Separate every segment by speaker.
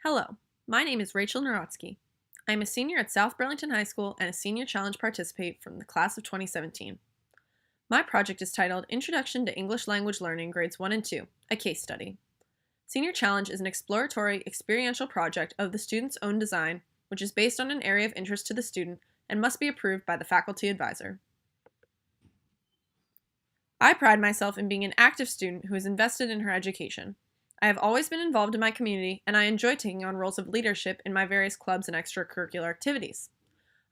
Speaker 1: Hello, my name is Rachel Norotsky. I am a senior at South Burlington High School and a Senior Challenge participant from the class of 2017. My project is titled Introduction to English Language Learning Grades 1 and 2, a case study. Senior Challenge is an exploratory, experiential project of the student's own design, which is based on an area of interest to the student and must be approved by the faculty advisor. I pride myself in being an active student who is invested in her education. I have always been involved in my community, and I enjoy taking on roles of leadership in my various clubs and extracurricular activities.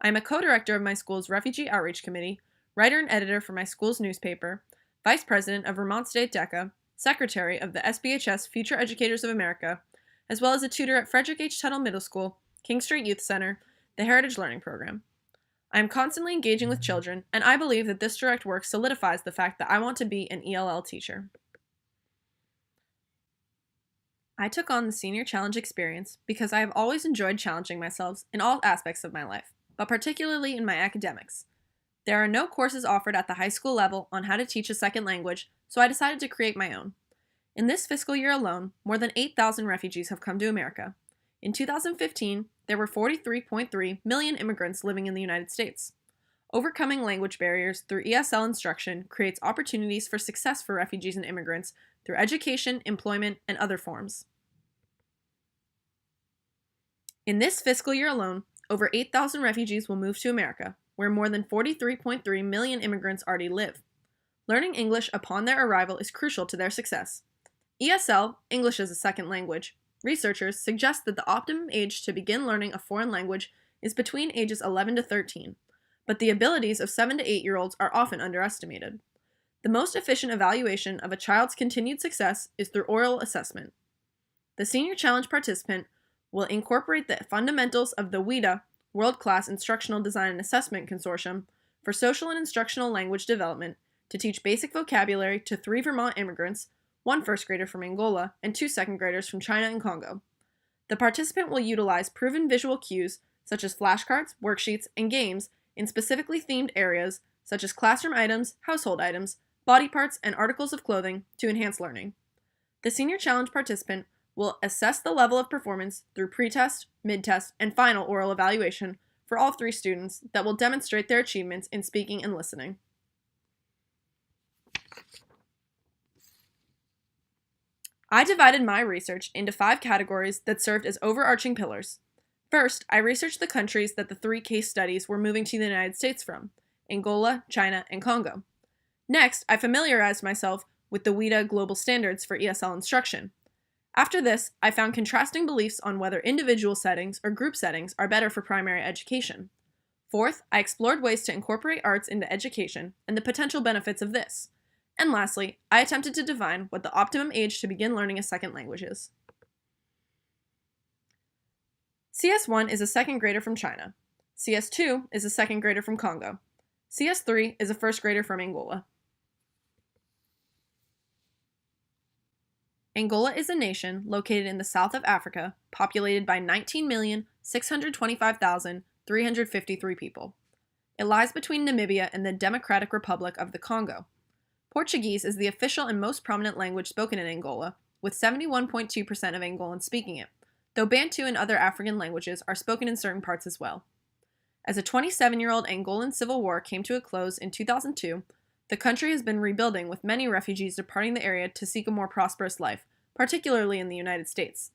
Speaker 1: I am a co-director of my school's Refugee Outreach Committee, writer and editor for my school's newspaper, vice president of Vermont State DECA, secretary of the SBHS Future Educators of America, as well as a tutor at Frederick H. Tuttle Middle School, King Street Youth Center, the Heritage Learning Program. I am constantly engaging with children, and I believe that this direct work solidifies the fact that I want to be an ELL teacher. I took on the Senior Challenge experience because I have always enjoyed challenging myself in all aspects of my life, but particularly in my academics. There are no courses offered at the high school level on how to teach a second language, so I decided to create my own. In this fiscal year alone, more than 8,000 refugees have come to America. In 2015, there were 43.3 million immigrants living in the United States. Overcoming language barriers through ESL instruction creates opportunities for success for refugees and immigrants through education, employment, and other forms. In this fiscal year alone, over 8,000 refugees will move to America, where more than 43.3 million immigrants already live. Learning English upon their arrival is crucial to their success. ESL, English as a Second Language, researchers suggest that the optimum age to begin learning a foreign language is between ages 11 to 13, but the abilities of 7 to 8-year-olds are often underestimated. The most efficient evaluation of a child's continued success is through oral assessment. The Senior Challenge participant will incorporate the fundamentals of the WIDA, World-Class Instructional Design and Assessment Consortium, for social and instructional language development to teach basic vocabulary to 3 Vermont immigrants, 1 first grader from Angola, and 2 second graders from China and Congo. The participant will utilize proven visual cues such as flashcards, worksheets, and games in specifically themed areas such as classroom items, household items, body parts, and articles of clothing to enhance learning. The Senior Challenge participant will assess the level of performance through pretest, mid-test, and final oral evaluation for all 3 students that will demonstrate their achievements in speaking and listening. I divided my research into 5 categories that served as overarching pillars. First, I researched the countries that the 3 case studies were moving to the United States from: Angola, China, and Congo. Next, I familiarized myself with the WIDA global standards for ESL instruction. After this, I found contrasting beliefs on whether individual settings or group settings are better for primary education. Fourth, I explored ways to incorporate arts into education and the potential benefits of this. And lastly, I attempted to define what the optimum age to begin learning a second language is. CS1 is a second grader from China. CS2 is a second grader from Congo. CS3 is a first grader from Angola. Angola is a nation located in the south of Africa, populated by 19,625,353 people. It lies between Namibia and the Democratic Republic of the Congo. Portuguese is the official and most prominent language spoken in Angola, with 71.2% of Angolans speaking it, though Bantu and other African languages are spoken in certain parts as well. As a 27-year-old Angolan civil war came to a close in 2002, the country has been rebuilding, with many refugees departing the area to seek a more prosperous life, particularly in the United States.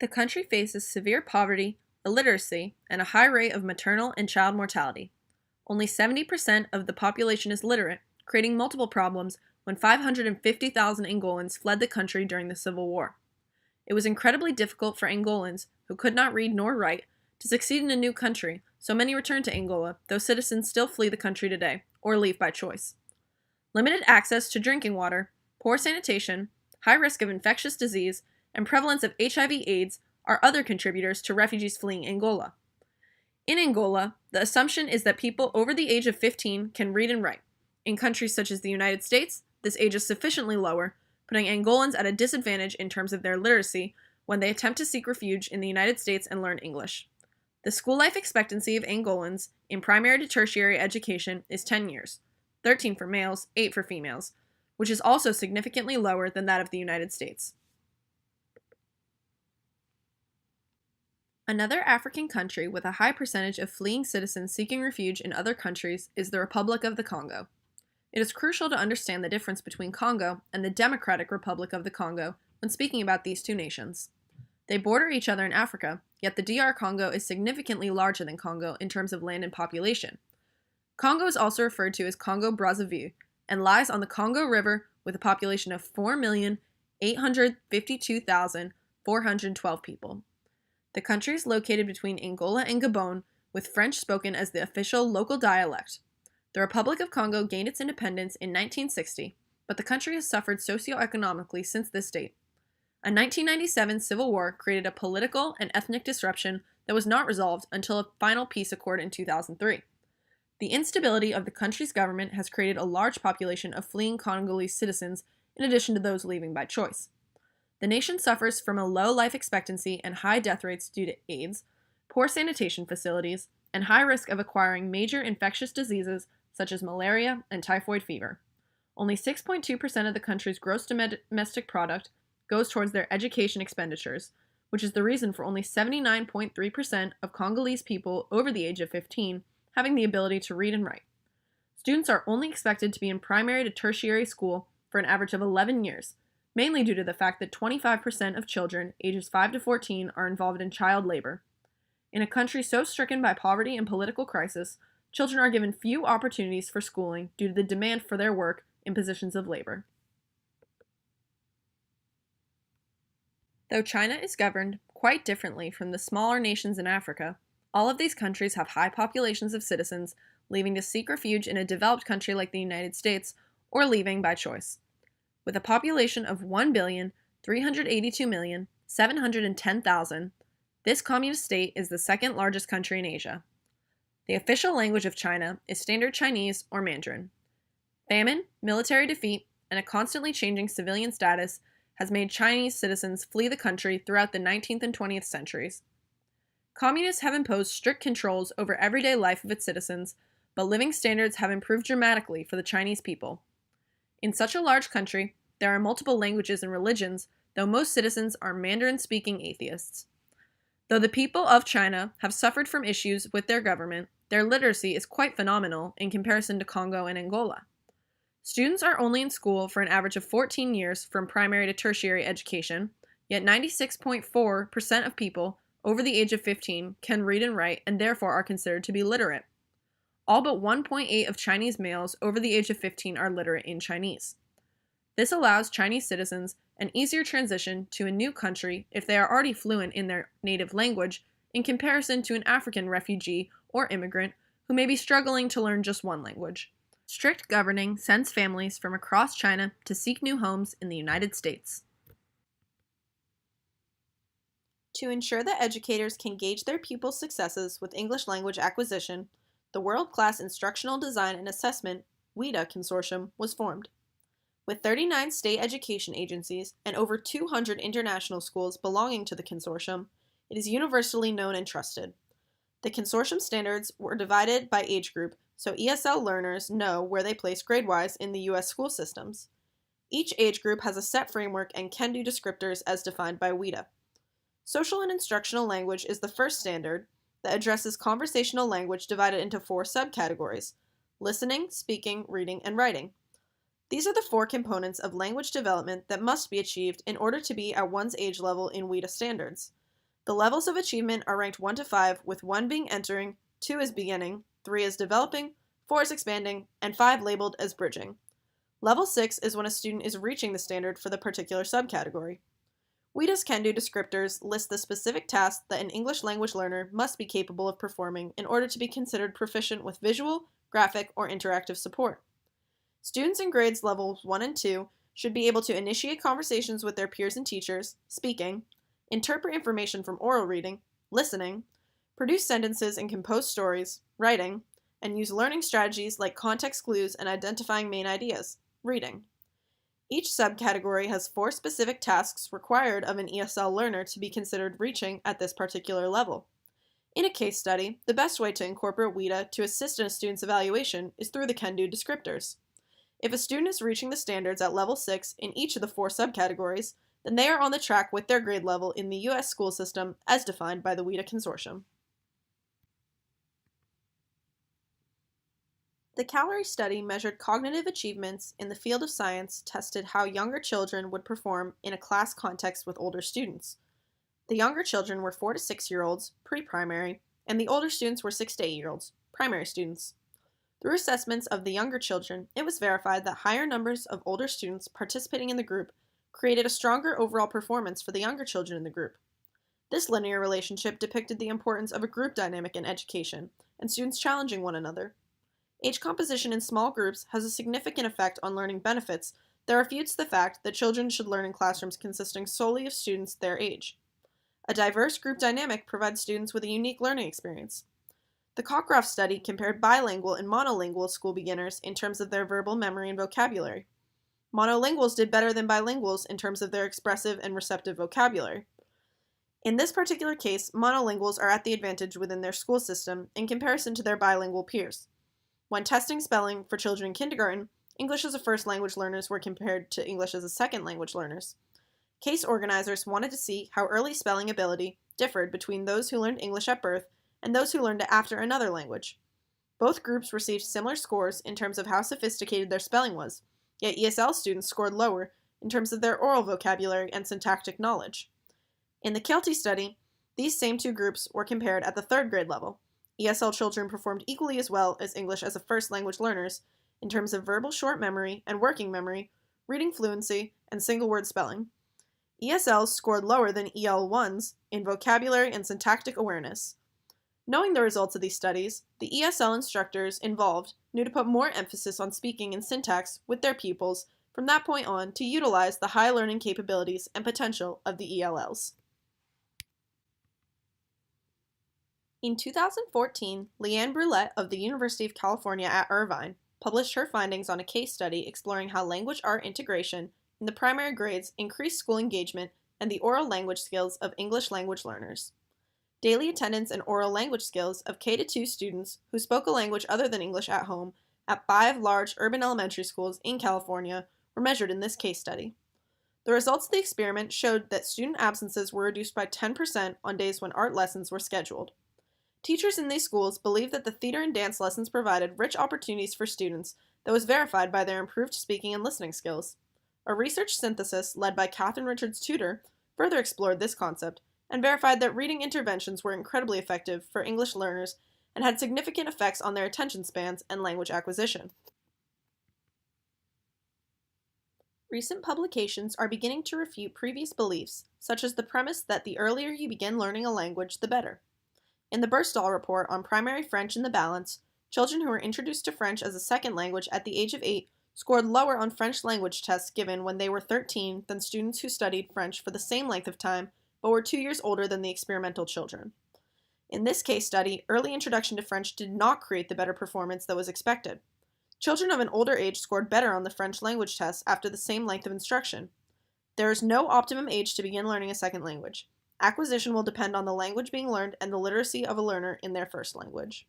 Speaker 1: The country faces severe poverty, illiteracy, and a high rate of maternal and child mortality. Only 70% of the population is literate, creating multiple problems when 550,000 Angolans fled the country during the Civil War. It was incredibly difficult for Angolans, who could not read nor write, to succeed in a new country, so many returned to Angola, though citizens still flee the country today, or leave by choice. Limited access to drinking water, poor sanitation, high risk of infectious disease, and prevalence of HIV/AIDS are other contributors to refugees fleeing Angola. In Angola, the assumption is that people over the age of 15 can read and write. In countries such as the United States, this age is sufficiently lower, putting Angolans at a disadvantage in terms of their literacy when they attempt to seek refuge in the United States and learn English. The school life expectancy of Angolans in primary to tertiary education is 10 years, 13 for males, 8 for females, which is also significantly lower than that of the United States. Another African country with a high percentage of fleeing citizens seeking refuge in other countries is the Republic of the Congo. It is crucial to understand the difference between Congo and the Democratic Republic of the Congo when speaking about these two nations. They border each other in Africa, yet the DR Congo is significantly larger than Congo in terms of land and population. Congo is also referred to as Congo-Brazzaville and lies on the Congo River with a population of 4,852,412 people. The country is located between Angola and Gabon, with French spoken as the official local dialect. The Republic of Congo gained its independence in 1960, but the country has suffered socioeconomically since this date. A 1997 civil war created a political and ethnic disruption that was not resolved until a final peace accord in 2003. The instability of the country's government has created a large population of fleeing Congolese citizens in addition to those leaving by choice. The nation suffers from a low life expectancy and high death rates due to AIDS, poor sanitation facilities, and high risk of acquiring major infectious diseases such as malaria and typhoid fever. Only 6.2% of the country's gross domestic product goes towards their education expenditures, which is the reason for only 79.3% of Congolese people over the age of 15 having the ability to read and write. Students are only expected to be in primary to tertiary school for an average of 11 years, mainly due to the fact that 25% of children ages 5 to 14 are involved in child labor. In a country so stricken by poverty and political crisis, children are given few opportunities for schooling due to the demand for their work in positions of labor. Though China is governed quite differently from the smaller nations in Africa, all of these countries have high populations of citizens leaving to seek refuge in a developed country like the United States or leaving by choice. With a population of 1,382,710,000, this communist state is the second largest country in Asia. The official language of China is Standard Chinese or Mandarin. Famine, military defeat, and a constantly changing civilian status has made Chinese citizens flee the country throughout the 19th and 20th centuries. Communists have imposed strict controls over everyday life of its citizens, but living standards have improved dramatically for the Chinese people. In such a large country, there are multiple languages and religions, though most citizens are Mandarin-speaking atheists. Though the people of China have suffered from issues with their government, their literacy is quite phenomenal in comparison to Congo and Angola. Students are only in school for an average of 14 years from primary to tertiary education, yet 96.4% of people over the age of 15 can read and write and therefore are considered to be literate. All but 1.8 of Chinese males over the age of 15 are literate in Chinese. This allows Chinese citizens an easier transition to a new country if they are already fluent in their native language in comparison to an African refugee or immigrant who may be struggling to learn just one language. Strict governing sends families from across China to seek new homes in the United States. To ensure that educators can gauge their pupils' successes with English language acquisition, the world-class Instructional Design and Assessment WIDA Consortium was formed. With 39 state education agencies and over 200 international schools belonging to the consortium, it is universally known and trusted. The consortium standards were divided by age group, so ESL learners know where they place grade-wise in the U.S. school systems. Each age group has a set framework and can-do descriptors as defined by WIDA. Social and instructional language is the first standard that addresses conversational language divided into 4 subcategories: listening, speaking, reading, and writing. These are the 4 components of language development that must be achieved in order to be at one's age level in WIDA standards. The levels of achievement are ranked 1 to 5, with 1 being entering, 2 as beginning, 3 as developing, 4 as expanding, and 5 labeled as bridging. Level 6 is when a student is reaching the standard for the particular subcategory. WIDA's can-do descriptors list the specific tasks that an English language learner must be capable of performing in order to be considered proficient with visual, graphic, or interactive support. Students in grades levels 1 and 2 should be able to initiate conversations with their peers and teachers, speaking, interpret information from oral reading, listening, produce sentences and compose stories, writing, and use learning strategies like context clues and identifying main ideas, reading. Each subcategory has 4 specific tasks required of an ESL learner to be considered reaching at this particular level. In a case study, the best way to incorporate WIDA to assist in a student's evaluation is through the can-do descriptors. If a student is reaching the standards at level 6 in each of the 4 subcategories, then they are on the track with their grade level in the U.S. school system as defined by the WIDA Consortium. The calorie study measured cognitive achievements in the field of science, tested how younger children would perform in a class context with older students. The younger children were 4 to 6-year-olds, pre-primary, and the older students were 6 to 8-year-olds, primary students. Through assessments of the younger children, it was verified that higher numbers of older students participating in the group created a stronger overall performance for the younger children in the group. This linear relationship depicted the importance of a group dynamic in education, and students challenging one another. Age composition in small groups has a significant effect on learning benefits that refutes the fact that children should learn in classrooms consisting solely of students their age. A diverse group dynamic provides students with a unique learning experience. The Cockcroft study compared bilingual and monolingual school beginners in terms of their verbal memory and vocabulary. Monolinguals did better than bilinguals in terms of their expressive and receptive vocabulary. In this particular case, monolinguals are at the advantage within their school system in comparison to their bilingual peers. When testing spelling for children in kindergarten, English as a first language learners were compared to English as a second language learners. Case organizers wanted to see how early spelling ability differed between those who learned English at birth and those who learned it after another language. Both groups received similar scores in terms of how sophisticated their spelling was, yet ESL students scored lower in terms of their oral vocabulary and syntactic knowledge. In the Kelty study, these same two groups were compared at the 3rd grade level. ESL children performed equally as well as English as a first language learners in terms of verbal short memory and working memory, reading fluency, and single word spelling. ESLs scored lower than EL1s in vocabulary and syntactic awareness. Knowing the results of these studies, the ESL instructors involved knew to put more emphasis on speaking and syntax with their pupils from that point on to utilize the high learning capabilities and potential of the ELLs. In 2014, Leanne Brulette of the University of California at Irvine published her findings on a case study exploring how language-art integration in the primary grades increased school engagement and the oral language skills of English language learners. Daily attendance and oral language skills of K-2 students who spoke a language other than English at home at 5 large urban elementary schools in California were measured in this case study. The results of the experiment showed that student absences were reduced by 10% on days when art lessons were scheduled. Teachers in these schools believed that the theater and dance lessons provided rich opportunities for students that was verified by their improved speaking and listening skills. A research synthesis led by Catherine Richards' tutor further explored this concept and verified that reading interventions were incredibly effective for English learners and had significant effects on their attention spans and language acquisition. Recent publications are beginning to refute previous beliefs, such as the premise that the earlier you begin learning a language, the better. In the Burstall report on primary French in the balance, children who were introduced to French as a second language at the age of 8 scored lower on French language tests given when they were 13 than students who studied French for the same length of time but were 2 years older than the experimental children. In this case study, early introduction to French did not create the better performance that was expected. Children of an older age scored better on the French language tests after the same length of instruction. There is no optimum age to begin learning a second language. Acquisition will depend on the language being learned and the literacy of a learner in their first language.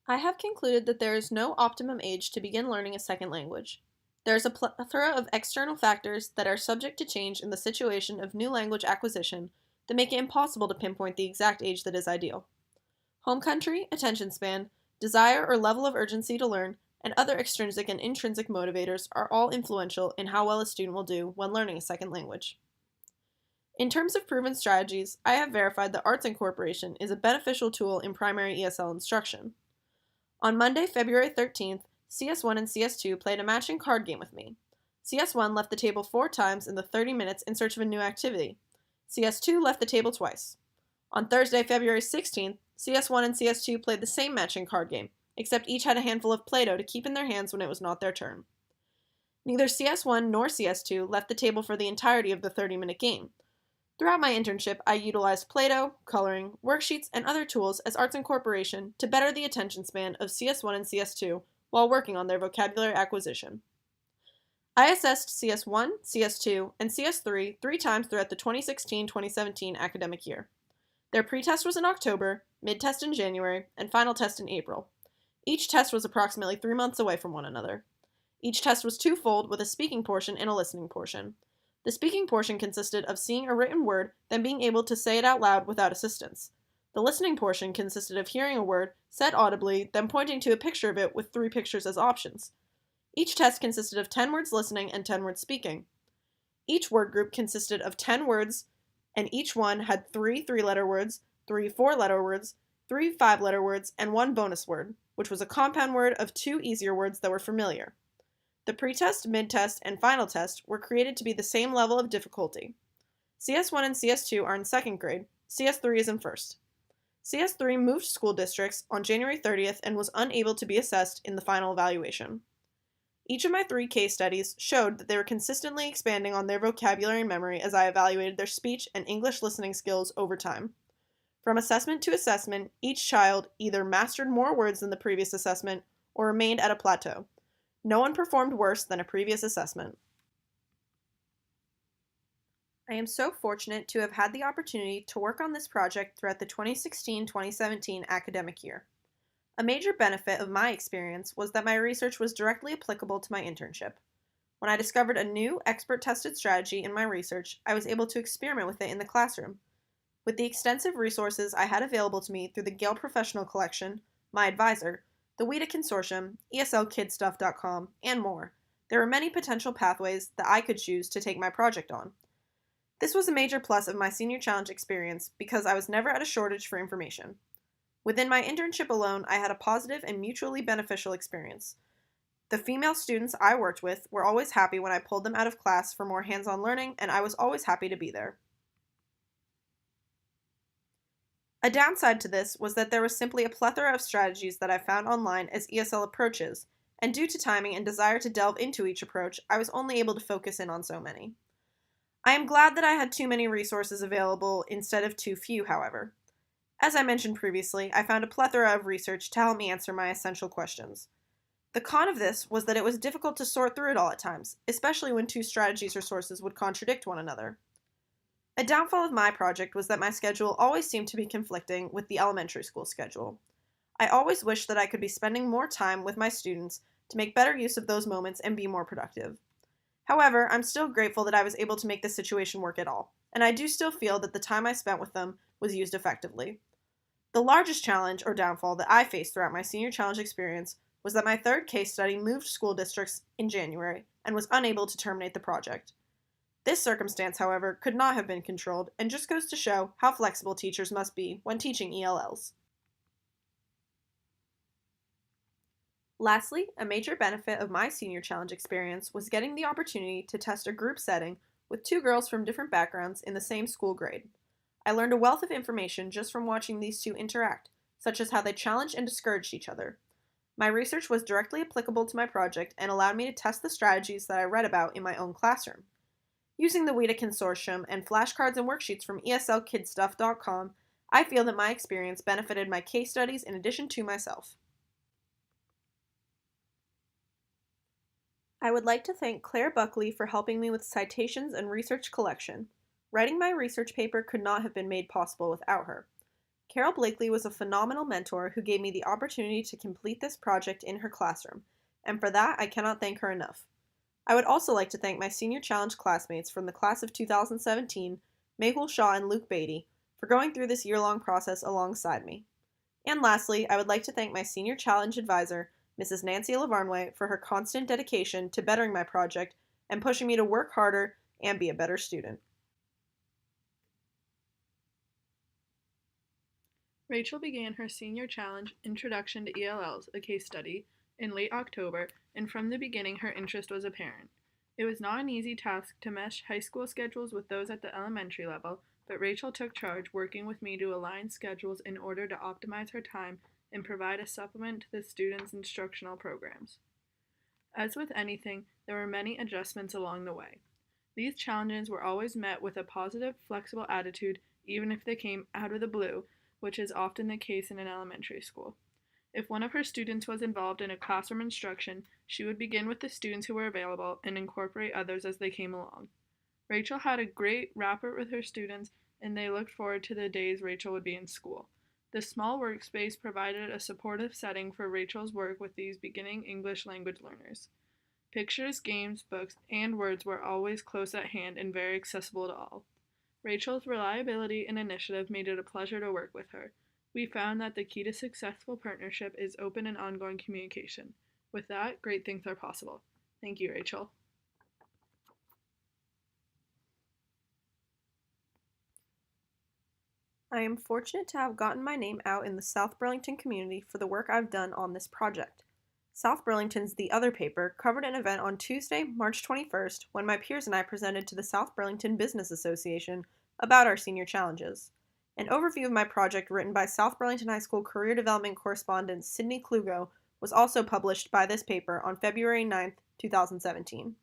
Speaker 1: I have concluded that there is no optimum age to begin learning a second language. There is a plethora of external factors that are subject to change in the situation of new language acquisition that make it impossible to pinpoint the exact age that is ideal. Home country, attention span, desire or level of urgency to learn, and other extrinsic and intrinsic motivators are all influential in how well a student will do when learning a second language. In terms of proven strategies, I have verified that arts incorporation is a beneficial tool in primary ESL instruction. On Monday, February 13th, CS1 and CS2 played a matching card game with me. CS1 left the table 4 times in the 30 minutes in search of a new activity. CS2 left the table twice. On Thursday, February 16th, CS1 and CS2 played the same matching card game, except each had a handful of Play-Doh to keep in their hands when it was not their turn. Neither CS1 nor CS2 left the table for the entirety of the 30-minute game. Throughout my internship, I utilized Play-Doh, coloring, worksheets, and other tools as arts incorporation to better the attention span of CS1 and CS2 while working on their vocabulary acquisition. I assessed CS1, CS2, and CS3 3 times throughout the 2016-2017 academic year. Their pretest was in October, mid-test in January, and final test in April. Each test was approximately 3 months away from one another. Each test was twofold with a speaking portion and a listening portion. The speaking portion consisted of seeing a written word, then being able to say it out loud without assistance. The listening portion consisted of hearing a word, said audibly, then pointing to a picture of it with 3 pictures as options. Each test consisted of 10 words listening and 10 words speaking. Each word group consisted of 10 words, and each one had 3 3-letter words, 3 4-letter words, 3 5-letter words, and 1 bonus word, which was a compound word of 2 easier words that were familiar. The pretest, mid-test, and final test were created to be the same level of difficulty. CS1 and CS2 are in 2nd grade, CS3 is in 1st. CS3 moved school districts on January 30th and was unable to be assessed in the final evaluation. Each of my 3 case studies showed that they were consistently expanding on their vocabulary and memory as I evaluated their speech and English listening skills over time. From assessment to assessment, each child either mastered more words than the previous assessment or remained at a plateau. No one performed worse than a previous assessment. I am so fortunate to have had the opportunity to work on this project throughout the 2016-2017 academic year. A major benefit of my experience was that my research was directly applicable to my internship. When I discovered a new, expert-tested strategy in my research, I was able to experiment with it in the classroom. With the extensive resources I had available to me through the Gale Professional Collection, my advisor, the WIDA Consortium, ESLKidstuff.com, and more, there were many potential pathways that I could choose to take my project on. This was a major plus of my Senior Challenge experience because I was never at a shortage for information. Within my internship alone, I had a positive and mutually beneficial experience. The female students I worked with were always happy when I pulled them out of class for more hands-on learning, and I was always happy to be there. A downside to this was that there was simply a plethora of strategies that I found online as ESL approaches, and due to timing and desire to delve into each approach, I was only able to focus in on so many. I am glad that I had too many resources available instead of too few, however. As I mentioned previously, I found a plethora of research to help me answer my essential questions. The con of this was that it was difficult to sort through it all at times, especially when 2 strategies or sources would contradict one another. A downfall of my project was that my schedule always seemed to be conflicting with the elementary school schedule. I always wished that I could be spending more time with my students to make better use of those moments and be more productive. However, I'm still grateful that I was able to make this situation work at all, and I do still feel that the time I spent with them was used effectively. The largest challenge or downfall that I faced throughout my Senior Challenge experience was that my 3rd case study moved school districts in January and was unable to terminate the project. This circumstance, however, could not have been controlled and just goes to show how flexible teachers must be when teaching ELLs. Lastly, a major benefit of my Senior Challenge experience was getting the opportunity to test a group setting with 2 girls from different backgrounds in the same school grade. I learned a wealth of information just from watching these 2 interact, such as how they challenged and discouraged each other. My research was directly applicable to my project and allowed me to test the strategies that I read about in my own classroom. Using the WIDA Consortium and flashcards and worksheets from ESLKidstuff.com, I feel that my experience benefited my case studies in addition to myself. I would like to thank Claire Buckley for helping me with citations and research collection. Writing my research paper could not have been made possible without her. Carol Blakely was a phenomenal mentor who gave me the opportunity to complete this project in her classroom, and for that I cannot thank her enough. I would also like to thank my Senior Challenge classmates from the class of 2017, Mehul Shah and Luke Beatty, for going through this year-long process alongside me. And lastly, I would like to thank my Senior Challenge advisor, Mrs. Nancy Lavarnway, for her constant dedication to bettering my project and pushing me to work harder and be a better student.
Speaker 2: Rachel began her Senior Challenge Introduction to ELLs, a case study, in late October, and from the beginning her interest was apparent. It was not an easy task to mesh high school schedules with those at the elementary level, but Rachel took charge, working with me to align schedules in order to optimize her time and provide a supplement to the students' instructional programs. As with anything, there were many adjustments along the way. These challenges were always met with a positive, flexible attitude, even if they came out of the blue, which is often the case in an elementary school. If one of her students was involved in a classroom instruction, she would begin with the students who were available and incorporate others as they came along. Rachel had a great rapport with her students, and they looked forward to the days Rachel would be in school. The small workspace provided a supportive setting for Rachel's work with these beginning English language learners. Pictures, games, books, and words were always close at hand and very accessible to all. Rachel's reliability and initiative made it a pleasure to work with her. We found that the key to successful partnership is open and ongoing communication. With that, great things are possible. Thank you, Rachel.
Speaker 1: I am fortunate to have gotten my name out in the South Burlington community for the work I've done on this project. South Burlington's The Other Paper covered an event on Tuesday, March 21st, when my peers and I presented to the South Burlington Business Association about our senior challenges. An overview of my project written by South Burlington High School Career Development Correspondent Sydney Klugo was also published by this paper on February 9th, 2017.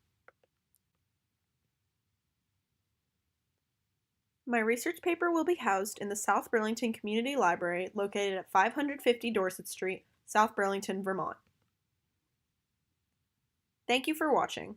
Speaker 1: My research paper will be housed in the South Burlington Community Library located at 550 Dorset Street, South Burlington, Vermont. Thank you for watching.